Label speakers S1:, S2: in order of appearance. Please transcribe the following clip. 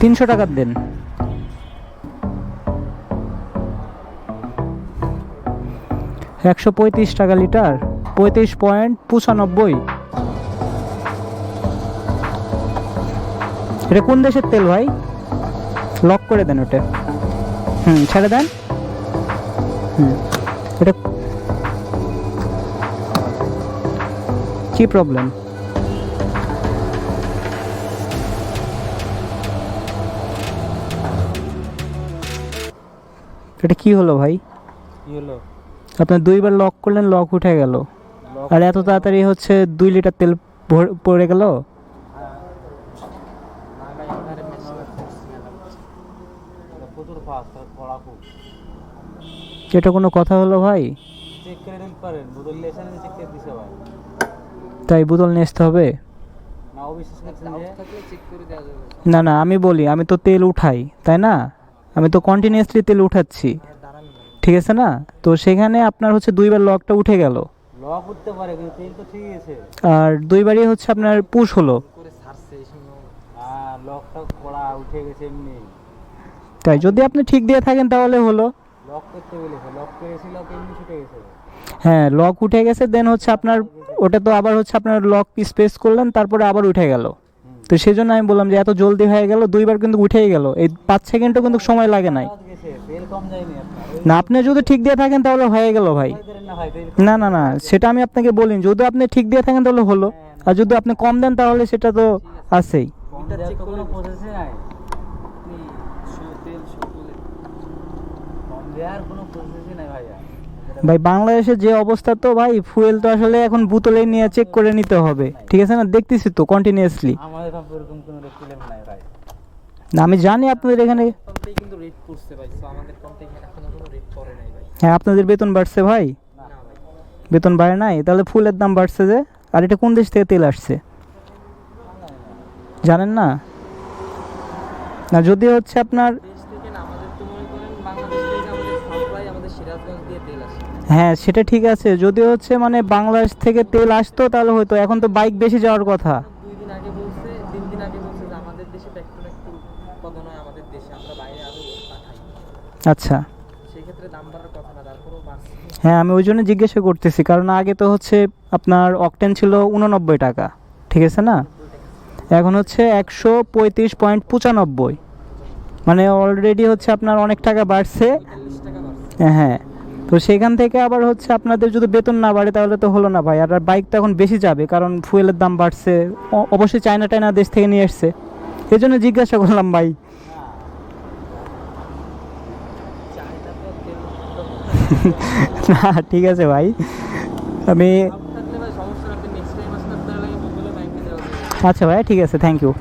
S1: 300 টাকার দেন। 135 টাকা লিটার, 35.95। এটা কোন দেশের তেল ভাই? লক করে দেন ওটা। ছেড়ে দেন। এটা কি প্রবলেম? এটা কি হলো ভাই?
S2: কি হলো?
S1: আপনি 2 বার লক করলেন, লক উঠে গেল, আর এত তাড়াতাড়ি হচ্ছে 2 লিটার তেল পড়ে গেল। এটা কোনো কথা হলো ভাই? তাই বোতল নিয়ে আসতে হবে? না না, আমি বলি, আমি তো তেল উঠাই, তাই না? আমি তো কন্টিনিউয়াসলি তেল উঠাচ্ছি, ঠিক আছে না? তো সেখানে আপনার হচ্ছে 2 বার লকটা উঠে গেল,
S2: লক উঠতে পারে কিন্তু তেল তো ঠিক আছে,
S1: আর 2 বারই হচ্ছে আপনার পুশ হলো।
S2: লকটা কড়া উঠে গেছে এমনি।
S1: তাই যদি আপনি ঠিক দিয়ে থাকেন তাহলে হলো।
S2: লক করতে বলেছে, লক করেছিল এমনি ছুটে গেছে।
S1: হ্যাঁ, লক উঠে গেছে, দেন হচ্ছে আপনার ওটা তো আবার হচ্ছে আপনার লক স্পেস করলেন, তারপরে আবার উঠে গেল। তো সেই জন্য আমি বললাম যে এত জলদি হয়ে গেল, 2 বার কিন্তু উঠেই গেল, এই 5 সেকেন্ডও কিন্তু সময় লাগে নাই।
S2: তেল কম যায়নি আপনার?
S1: না, আপনি যদি ঠিক দিয়ে থাকেন তাহলে হয়ে গেল ভাই। না না না, সেটা আমি আপনাকে বলিনি, যদি আপনি ঠিক দিয়ে থাকেন তাহলে হলো, আর যদি আপনি কম দেন তাহলে সেটা তো আছেই। ভাই বাংলাদেশের যে অবস্থা, তো ভাই ফুয়েল তো আসলে এখন বোতলে নিয়ে চেক করে নিতে হবে, ঠিক আছে না? দেখতেছি তো কন্টিনিউয়াসলি।
S2: আমাদের পাম্পে এরকম কোনো রেট নাই ভাই।
S1: না, আমি জানি আপনাদের এখানে
S2: পাম্পে কিন্তু রেট করছে ভাই, সো আমাদের পাম্পে এখনো কোনো রেট করে নাই ভাই।
S1: হ্যাঁ, আপনাদের বেতন বাড়ছে ভাই?
S2: না ভাই,
S1: বেতন বাড়ে নাই? তাহলে ফুলের দাম বাড়ছে যে। আর এটা কোন দেশ থেকে তেল আসছে জানেন না? না, যদি হচ্ছে আপনার
S2: দেশ থেকে না, আমাদের তো মনে করেন বাংলাদেশ থেকে আমাদের সাপ্লাই আমাদের সিরাজগঞ্জ দিয়ে তেল আসে।
S1: হ্যাঁ, সেটা ঠিক আছে, যদি হচ্ছে মানে বাংলাদেশ থেকে তেল আসতো তাহলে হয়তো, এখন তো বাইক বেশি যাওয়ার কথা।
S2: 2 দিন আগে বলছে, 3 দিন আগে বলছে যে আমাদের দেশে পেট্রোল একটু উৎপাদন হয়, আমাদের দেশে আমরা বাইরে আরো পাঠাই।
S1: আচ্ছা,
S2: সেই ক্ষেত্রে দাম বাড়ার কথা না, তারপরেও বাড়ছে।
S1: হ্যাঁ, আমি ওই জন্য জিজ্ঞাসা করতেছি, কারণ আগে তো হচ্ছে আপনার অকটেন ছিল 89 টাকা, ঠিক আছে না? এখন হচ্ছে 135.95, মানে অলরেডি হচ্ছে আপনার অনেক টাকা বাড়ছে।
S2: 40 টাকা বাড়ছে।
S1: হ্যাঁ, তো সেখান থেকে আবার হচ্ছে আপনাদের যদি বেতন না বাড়ে তাহলে তো হলো না ভাই। আর বাইক তো এখন বেশি যাবে, কারণ ফুয়েলের দাম বাড়ছে, অবশ্যই চায়না দেশ থেকে নিয়ে আসছে, এই জন্য জিজ্ঞাসা করলাম ভাই। না, ঠিক আছে ভাই, আমি
S2: থাকলে ভাই সমস্যা না, আপনি নেক্সট টাইম আসলে আপনার লাগে বলে ব্যাংকে যাওয়া।
S1: আচ্ছা ভাই, ঠিক আছে, থ্যাংক ইউ।